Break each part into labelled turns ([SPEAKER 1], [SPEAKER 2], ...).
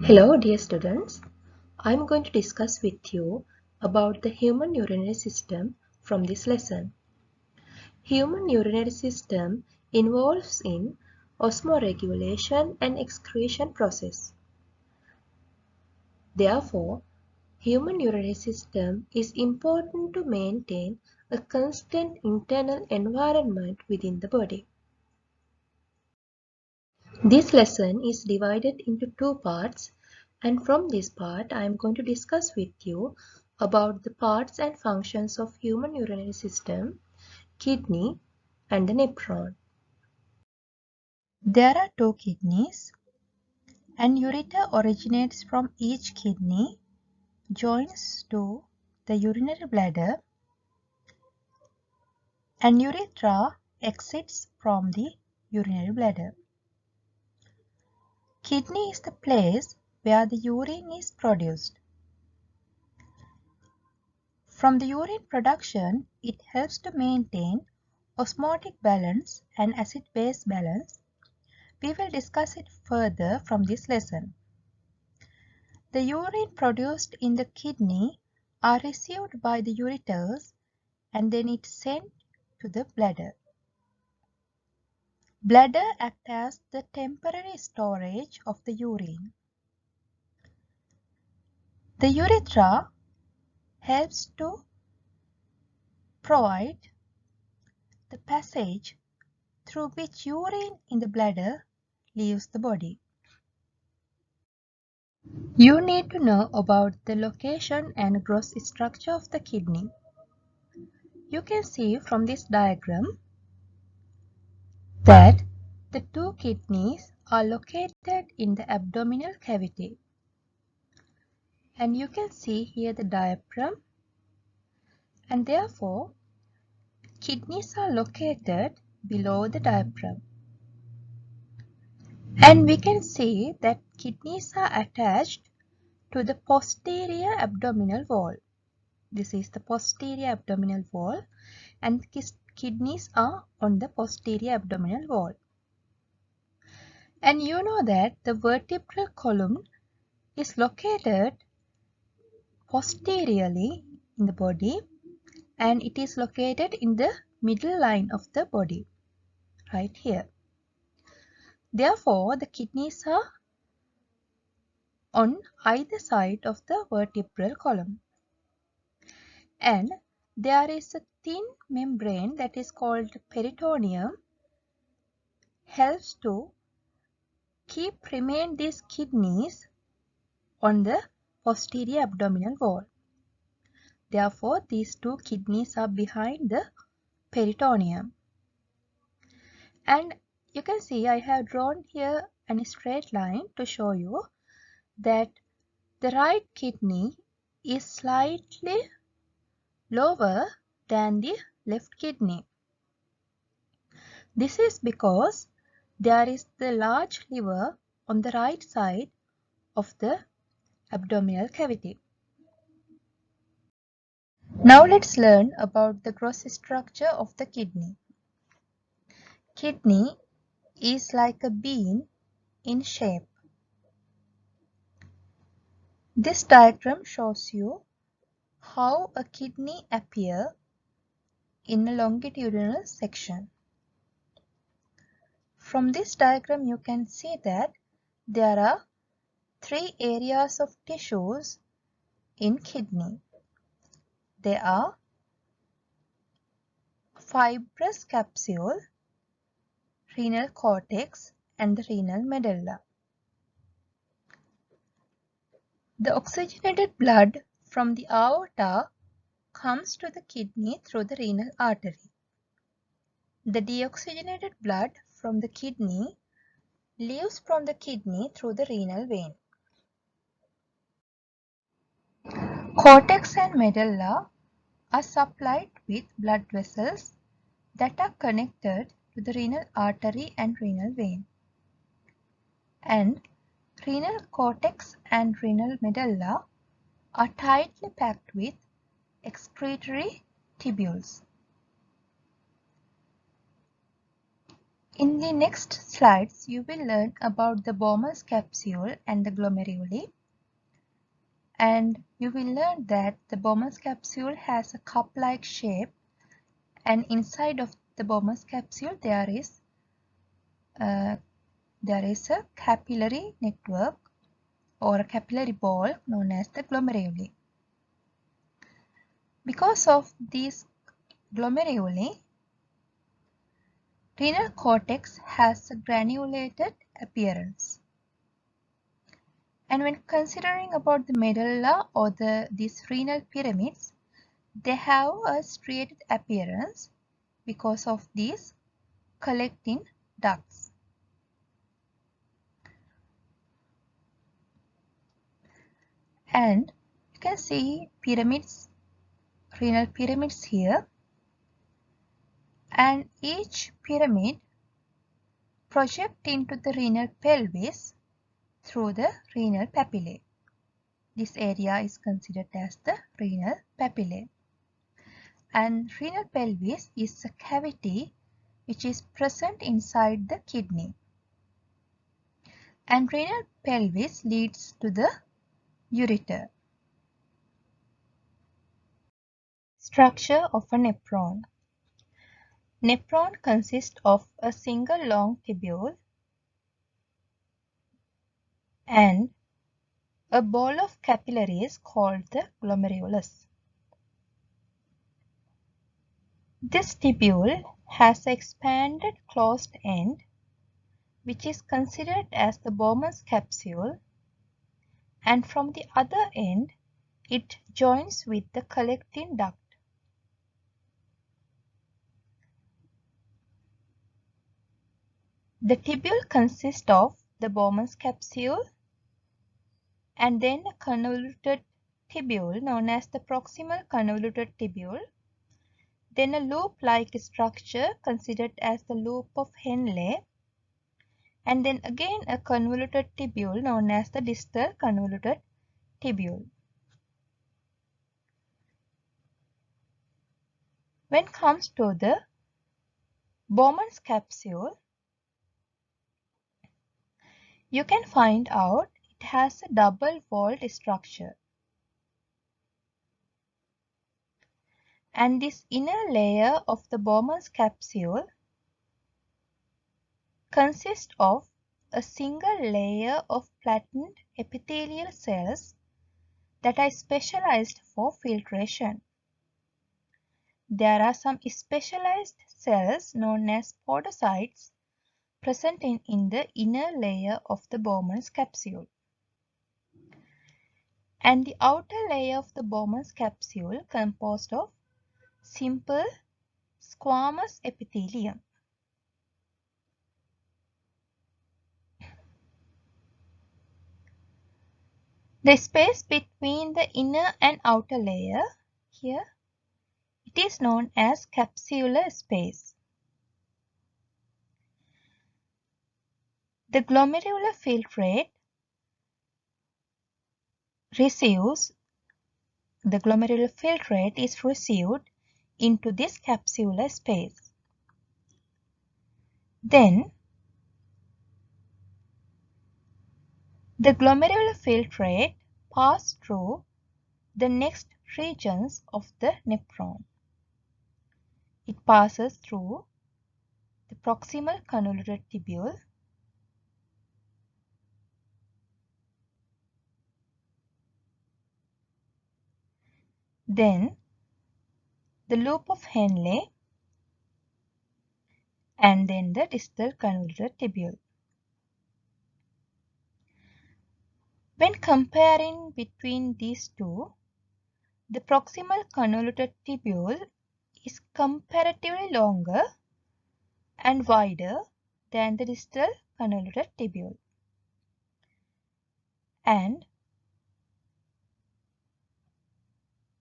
[SPEAKER 1] Hello dear students, I am going to discuss with you about the human urinary system from this lesson. Human urinary system involves in osmoregulation and excretion process. Therefore, human urinary system is important to maintain a constant internal environment within the body. This lesson is divided into two parts, and from this part I am going to discuss with you about the parts and functions of human urinary system, kidney and the nephron.
[SPEAKER 2] There are two kidneys, and ureter originates from each kidney, joins to the urinary bladder, and urethra exits from the urinary bladder. Kidney is the place where the urine is produced. From the urine production, it helps to maintain osmotic balance and acid-base balance. We will discuss it further from this lesson. The urine produced in the kidney are received by the ureters and then it's sent to the bladder. Bladder acts as the temporary storage of the urine. The urethra helps to provide the passage through which urine in the bladder leaves the body. You need to know about the location and gross structure of the kidney. You can see from this diagram that the two kidneys are located in the abdominal cavity. And you can see here the diaphragm, and therefore kidneys are located below the diaphragm. And we can see that kidneys are attached to the posterior abdominal wall. This is the posterior abdominal wall, and kidneys are on the posterior abdominal wall. And you know that the vertebral column is located posteriorly in the body, and it is located in the middle line of the body, right here. Therefore, the kidneys are on either side of the vertebral column. And there is a thin membrane that is called peritoneum, helps to remain these kidneys on the posterior abdominal wall. Therefore, these two kidneys are behind the peritoneum. And you can see I have drawn here a straight line to show you that the right kidney is slightly lower than the left kidney. This is because there is the large liver on the right side of the abdominal cavity. Now let's learn about the gross structure of the kidney. Kidney is like a bean in shape. This diagram shows you how a kidney appears in a longitudinal section. From this diagram you can see that there are three areas of tissues in kidney. They are fibrous capsule, renal cortex and the renal medulla. The oxygenated blood from the aorta comes to the kidney through the renal artery. The deoxygenated blood from the kidney leaves from the kidney through the renal vein. Cortex and medulla are supplied with blood vessels that are connected to the renal artery and renal vein. And renal cortex and renal medulla are tightly packed with excretory tubules. In the next slides, you will learn about the Bowman's capsule and the glomeruli. And you will learn that the Bowman's capsule has a cup-like shape, and inside of the Bowman's capsule there is a capillary network or a capillary ball known as the glomeruli. Because of these glomeruli, renal cortex has a granulated appearance. And when considering about the medulla or these renal pyramids, they have a striated appearance because of these collecting ducts. And you can see pyramids, renal pyramids here, and each pyramid project into the renal pelvis through the renal papillae. This area is considered as the renal papillae. And renal pelvis is a cavity which is present inside the kidney. And renal pelvis leads to the ureter. Structure of a nephron. Nephron consists of a single long tubule and a ball of capillaries called the glomerulus. This tubule has an expanded closed end which is considered as the Bowman's capsule, and from the other end it joins with the collecting duct. The tubule consists of the Bowman's capsule and then a convoluted tubule known as the proximal convoluted tubule, then a loop-like structure considered as the loop of Henle, and then again a convoluted tubule known as the distal convoluted tubule. When it comes to the Bowman's capsule, you can find out it has a double-walled structure. And this inner layer of the Bowman's capsule consists of a single layer of flattened epithelial cells that are specialized for filtration. There are some specialized cells known as podocytes present in the inner layer of the Bowman's capsule. And the outer layer of the Bowman's capsule composed of simple squamous epithelium. The space between the inner and outer layer here, it is known as capsular space. The glomerular filtrate is received into this capsular space. Then the glomerular filtrate passes through the next regions of the nephron. It passes through the proximal convoluted tubule, then the loop of Henle, and then the distal convoluted tubule. When comparing between these two, the proximal convoluted tubule is comparatively longer and wider than the distal convoluted tubule. And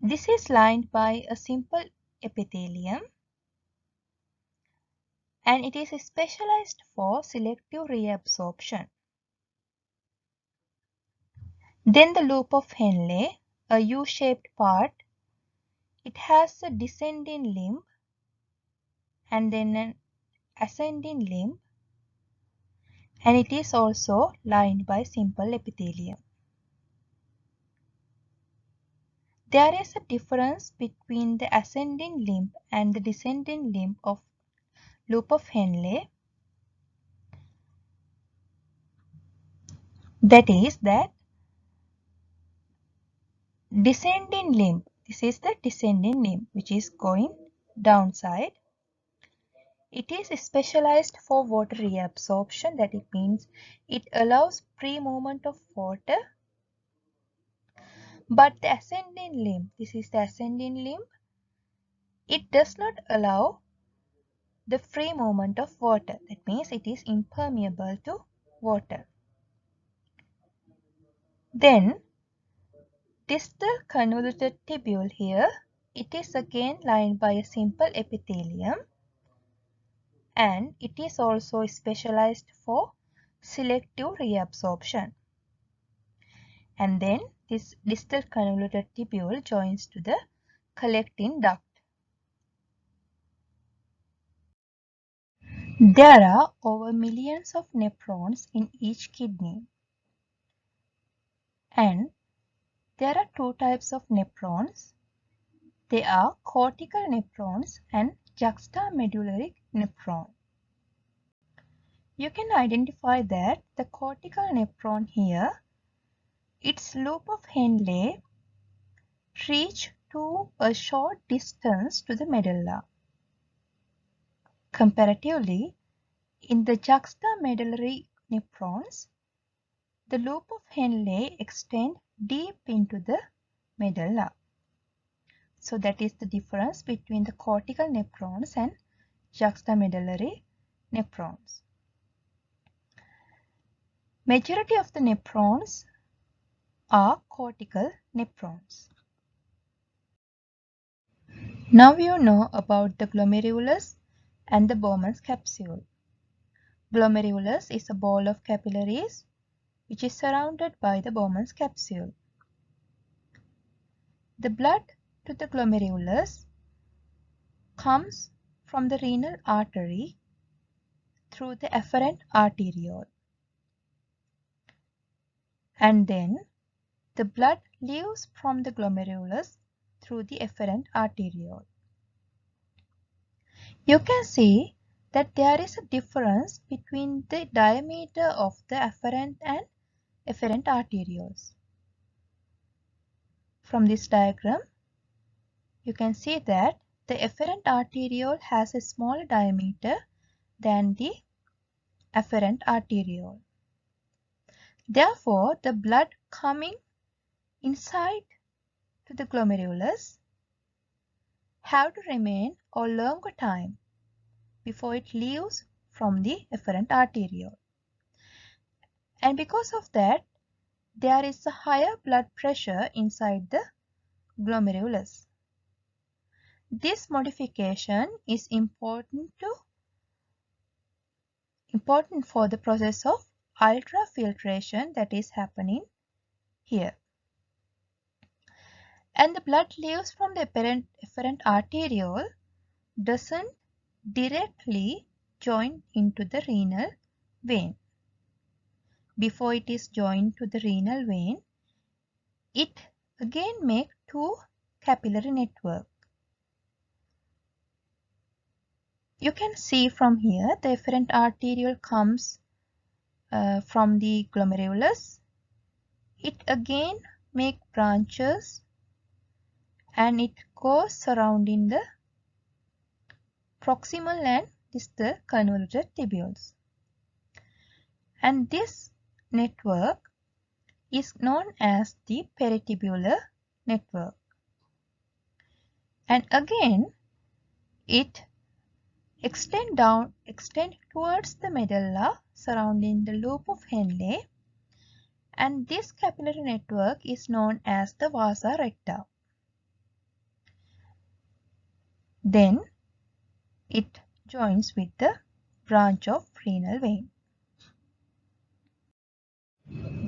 [SPEAKER 2] this is lined by a simple epithelium, and it is specialized for selective reabsorption. Then the loop of Henle, a U-shaped part, it has a descending limb and then an ascending limb, and it is also lined by simple epithelium. There is a difference between the ascending limb and the descending limb of loop of Henle. That is that descending limb, this is the descending limb which is going downside. It is specialized for water reabsorption, that it means it allows pre-movement of water. But the ascending limb, this is the ascending limb, it does not allow the free movement of water. That means it is impermeable to water. Then distal convoluted tubule here, it is again lined by a simple epithelium, and it is also specialized for selective reabsorption. And then this distal convoluted tubule joins to the collecting duct. There are over millions of nephrons in each kidney, and there are two types of nephrons. They are cortical nephrons and juxtamedullary nephron. You can identify that the cortical nephron here, its loop of Henle reach to a short distance to the medulla. Comparatively, in the juxtamedullary nephrons, the loop of Henle extends deep into the medulla. So that is the difference between the cortical nephrons and juxtamedullary nephrons. Majority of the nephrons are cortical nephrons. Now you know about the glomerulus and the Bowman's capsule. Glomerulus is a ball of capillaries which is surrounded by the Bowman's capsule. The blood to the glomerulus comes from the renal artery through the afferent arteriole, and then the blood leaves from the glomerulus through the afferent arteriole. You can see that there is a difference between the diameter of the afferent and efferent arterioles. From this diagram, you can see that the efferent arteriole has a smaller diameter than the afferent arteriole. Therefore, the blood coming inside to the glomerulus have to remain a longer time before it leaves from the efferent arteriole. And because of that, there is a higher blood pressure inside the glomerulus. This modification is important for the process of ultrafiltration that is happening here. And the blood leaves from the efferent arteriole doesn't directly join into the renal vein. Before it is joined to the renal vein, it again makes two capillary networks. You can see from here the efferent arteriole comes from the glomerulus. It again makes branches and it goes surrounding the proximal and distal convoluted tubules. And this network is known as the peritubular network. And again, it extend towards the medulla surrounding the loop of Henle, and this capillary network is known as the vasa recta. Then it joins with the branch of renal vein.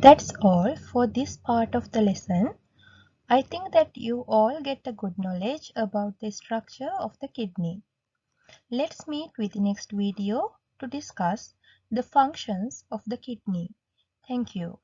[SPEAKER 1] That's all for this part of the lesson. I think that you all get a good knowledge about the structure of the kidney.
[SPEAKER 2] Let's meet with the next video to discuss the functions of the kidney. Thank you.